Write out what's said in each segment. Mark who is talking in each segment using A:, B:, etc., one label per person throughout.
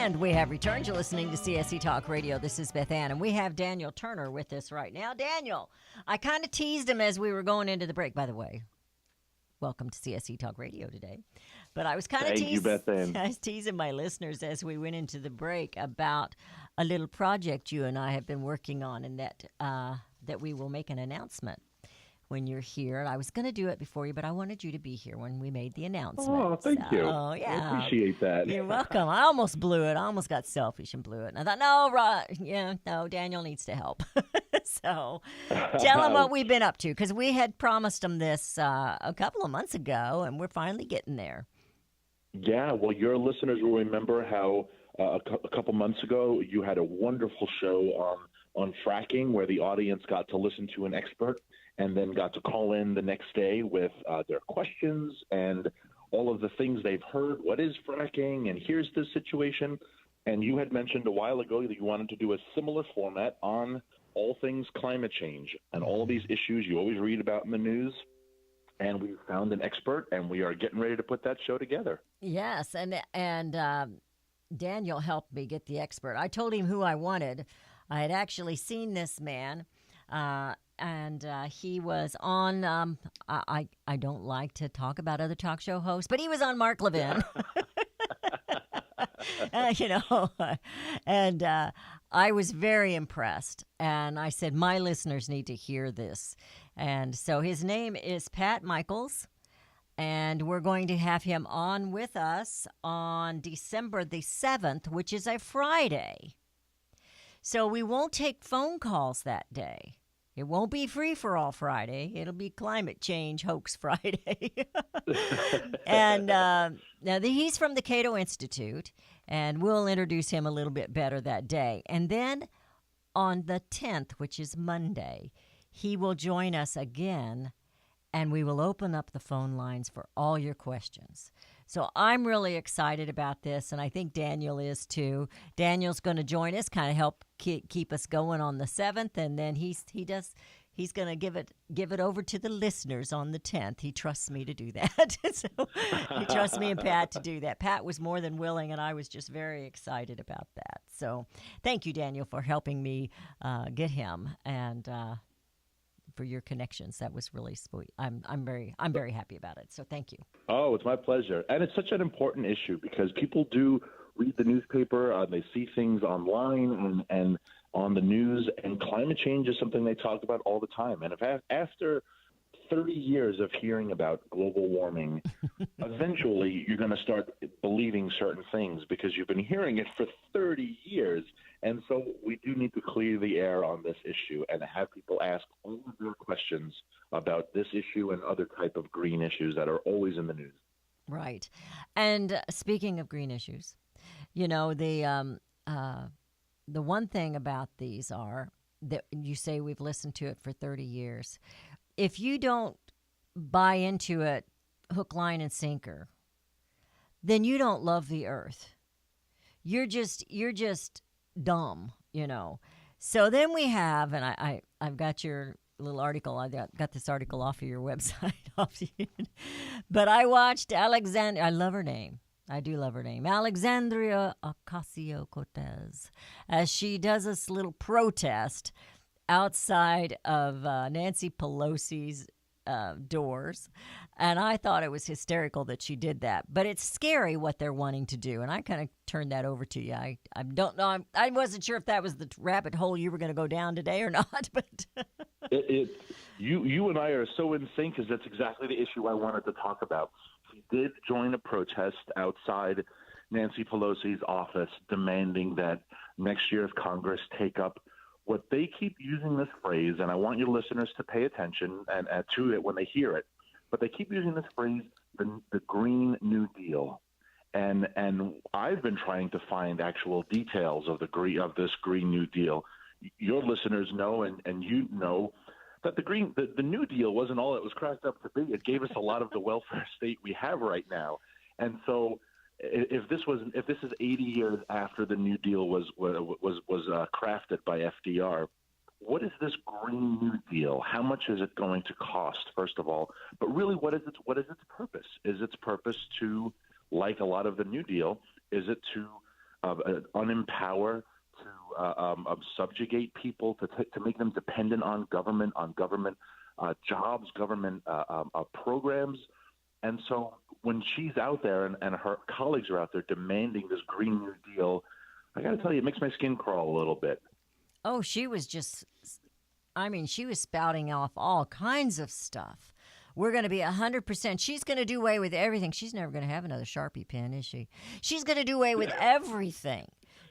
A: And we have returned. You're listening to CSC Talk Radio. This is Beth Ann, and we have Daniel Turner with us right now. Daniel, I kind of teased him as we were going into the break, by the way. Welcome to CSC Talk Radio today. But I was kind of
B: I
A: was teasing my listeners as we went into the break about a little project you and I have been working on, and that we will make an announcement when you're here. And I was going to do it before you, but I wanted you to be here when we made the announcement.
B: Oh, thank you.
A: Oh, yeah.
B: I appreciate that.
A: You're welcome. I almost blew it. I almost got selfish and blew it. And I thought, no, Daniel needs to help. So tell him what we've been up to, because we had promised him this a couple of months ago, and we're finally getting there.
B: Yeah, well, your listeners will remember how a couple months ago you had a wonderful show on fracking, where the audience got to listen to an expert and then got to call in the next day with their questions and all of the things they've heard. What is fracking? And here's the situation. And you had mentioned a while ago that you wanted to do a similar format on all things climate change and all of these issues you always read about in the news. And we found an expert, and we are getting ready to put that show together.
A: Yes, and Daniel helped me get the expert. I told him who I wanted. I had actually seen this man, and he was on, I don't like to talk about other talk show hosts, but he was on Mark Levin. And I was very impressed. And I said, my listeners need to hear this. And so his name is Pat Michaels. And we're going to have him on with us on December the 7th, which is a Friday. So we won't take phone calls that day. It won't be Free for All Friday. It'll be Climate Change Hoax Friday. And now he's from the Cato Institute, and we'll introduce him a little bit better that day. And then on the 10th, which is Monday, he will join us again, and we will open up the phone lines for all your questions. So I'm really excited about this, and I think Daniel is too. Daniel's going to join us, kind of help keep us going on the 7th, and then he's going to give it over to the listeners on the 10th. He trusts me to do that. So he trusts me and Pat to do that. Pat was more than willing, and I was just very excited about that. So thank you, Daniel, for helping me get him, and for your connections. That was really sweet. I'm very happy about it. So thank you.
B: Oh, it's my pleasure. And it's such an important issue because people do read the newspaper, they see things online and on the news, and climate change is something they talk about all the time. And after 30 years of hearing about global warming, eventually you're going to start believing certain things because you've been hearing it for 30 years. And so we do need to clear the air on this issue and have people ask all of their questions about this issue and other type of green issues that are always in the news.
A: Right. And speaking of green issues, the one thing about these are that you say we've listened to it for 30 years. If you don't buy into it hook, line, and sinker, then you don't love the earth. You're just dumb, So then we have, and I've got your little article. I got this article off of your website. But I watched Alexandria. I love her name. I do love her name. Alexandria Ocasio-Cortez, as she does this little protest outside of Nancy Pelosi's doors. And I thought it was hysterical that she did that. But it's scary what they're wanting to do. And I kind of turned that over to you. I don't know. I wasn't sure if that was the rabbit hole you were going to go down today or not. But
B: you and I are so in sync because that's exactly the issue I wanted to talk about. She did join a protest outside Nancy Pelosi's office demanding that next year's Congress take up what they keep using this phrase, and I want your listeners to pay attention and to it when they hear it, but they keep using this phrase, the Green New Deal. And I've been trying to find actual details of this Green New Deal. Your listeners know, and you know, that the New Deal wasn't all it was cracked up to be. It gave us a lot of the welfare state we have right now. And so if this is 80 years after the New Deal was crafted by FDR, what is this Green New Deal? How much is it going to cost, first of all? But really, what is its purpose? Is its purpose to, like a lot of the New Deal, is it to unempower, to subjugate people, to make them dependent on government jobs, government programs. And so when she's out there and her colleagues are out there demanding this Green New Deal, I got to tell you, it makes my skin crawl a little bit.
A: Oh, she was spouting off all kinds of stuff. We're going to be 100%. She's going to do away with everything. She's never going to have another Sharpie pen, is she? She's going to do away with everything.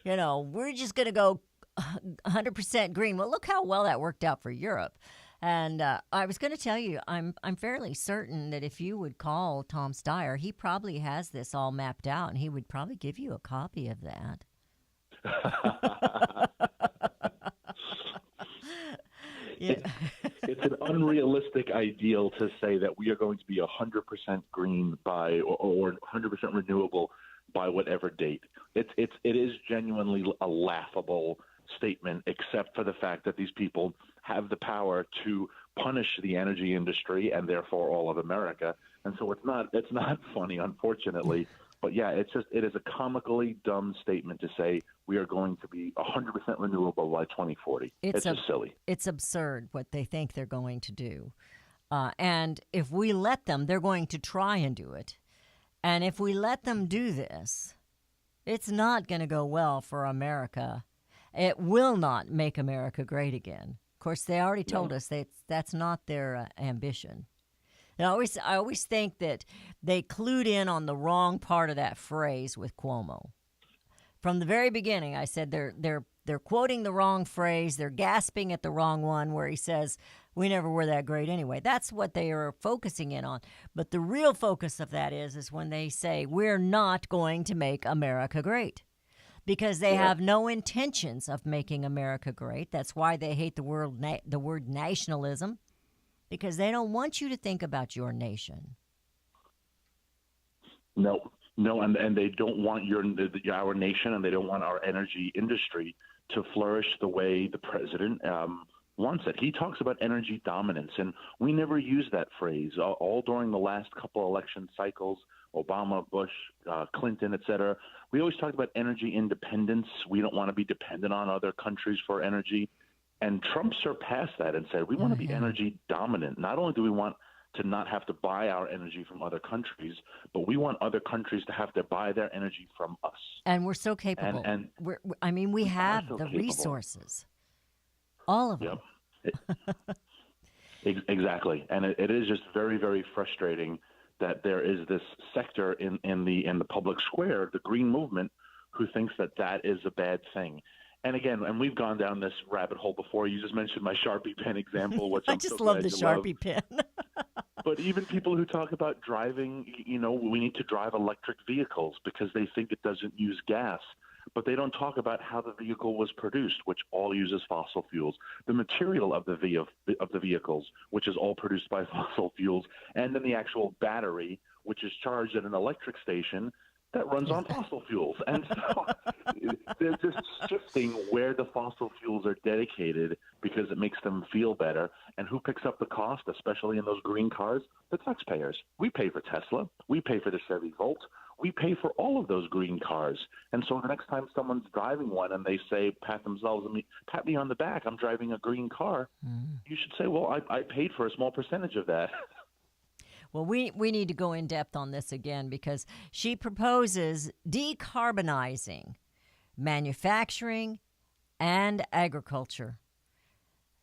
A: We're just going to go 100% green. Well, look how well that worked out for Europe. And I was going to tell you, I'm fairly certain that if you would call Tom Steyer, he probably has this all mapped out, and he would probably give you a copy of that.
B: It's an unrealistic ideal to say that we are going to be 100% green by or 100% renewable by whatever date. It is genuinely a laughable statement, except for the fact that these people have the power to punish the energy industry and therefore all of America. And so it's not funny, unfortunately. But yeah, it is a comically dumb statement to say we are going to be 100% renewable by 2040. It's just silly.
A: It's absurd what they think they're going to do. And if we let them, they're going to try and do it. And if we let them do this, it's not going to go well for America. It will not make America great again. Of course, they already told us that's not their ambition. And I always think that they clued in on the wrong part of that phrase with Cuomo. From the very beginning, I said they're quoting the wrong phrase. They're gasping at the wrong one where he says, we never were that great anyway. That's what they are focusing in on. But the real focus of that is when they say, we're not going to make America great. Because they have no intentions of making America great. That's why they hate the word nationalism. Because they don't want you to think about your nation.
B: No, and they don't want our nation, and they don't want our energy industry to flourish the way the president wants it. He talks about energy dominance, and we never use that phrase. All during the last couple election cycles, Obama, Bush, Clinton, et cetera, we always talked about energy independence. We don't want to be dependent on other countries for energy. And Trump surpassed that and said, we want to be energy dominant. Not only do we want to not have to buy our energy from other countries, but we want other countries to have to buy their energy from us.
A: And we're so capable. And we have the resources. All of them.
B: Exactly. And it is just very, very frustrating that there is this sector in the public square, the green movement, who thinks that is a bad thing. And again, we've gone down this rabbit hole before. You just mentioned my Sharpie pen example, which
A: I just love the Sharpie pen.
B: But even people who talk about driving, we need to drive electric vehicles because they think it doesn't use gas. But they don't talk about how the vehicle was produced, which all uses fossil fuels. The material of the vehicles, which is all produced by fossil fuels, and then the actual battery, which is charged at an electric station that runs on fossil fuels. And so they're just shifting where the fossil fuels are dedicated because it makes them feel better. And who picks up the cost, especially in those green cars? The taxpayers. We pay for Tesla. We pay for the Chevy Volt. We pay for all of those green cars. And so the next time someone's driving one and they say, pat me on the back, I'm driving a green car, you should say, well, I paid for a small percentage of that.
A: Well, we need to go in depth on this again because she proposes decarbonizing manufacturing and agriculture.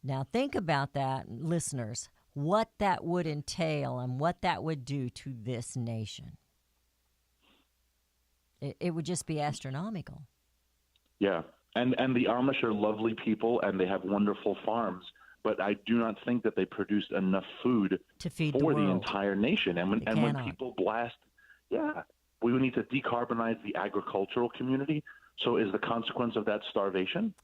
A: Now, think about that, listeners, what that would entail and what that would do to this nation. It would just be astronomical. Yeah,
B: and the Amish are lovely people, and they have wonderful farms. But I do not think that they produced enough food
A: to feed
B: for
A: the
B: entire nation. And when people blast, we need to decarbonize the agricultural community. So is the consequence of that starvation?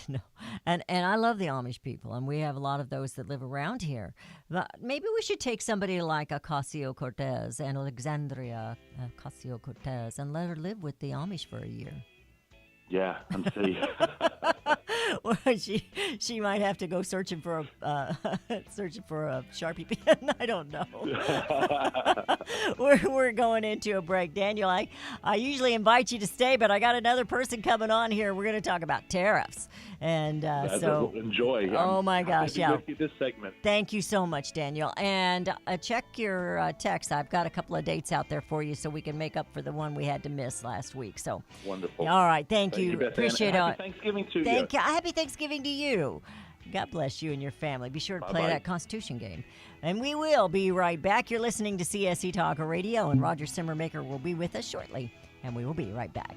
A: No. And I love the Amish people, and we have a lot of those that live around here. But maybe we should take somebody like Ocasio-Cortez and Alexandria Ocasio-Cortez and let her live with the Amish for a year.
B: Yeah, and see.
A: Well, she might have to go searching for a Sharpie pen. I don't know. We're going into a break, Daniel. I usually invite you to stay, but I got another person coming on here. We're going to talk about tariffs, and so
B: enjoy.
A: Oh my gosh, yeah.
B: With you this segment.
A: Thank you so much, Daniel. And check your text. I've got a couple of dates out there for you, so we can make up for the one we had to miss last week. So
B: wonderful.
A: All right, thank you.
B: Beth Ann.
A: Appreciate it.
B: Happy Thanksgiving to you.
A: Thank you. Happy Thanksgiving to you. God bless you and your family. Be sure to play that Constitution game. And we will be right back. You're listening to CSC Talk Radio, and Roger Simmermaker will be with us shortly, and we will be right back.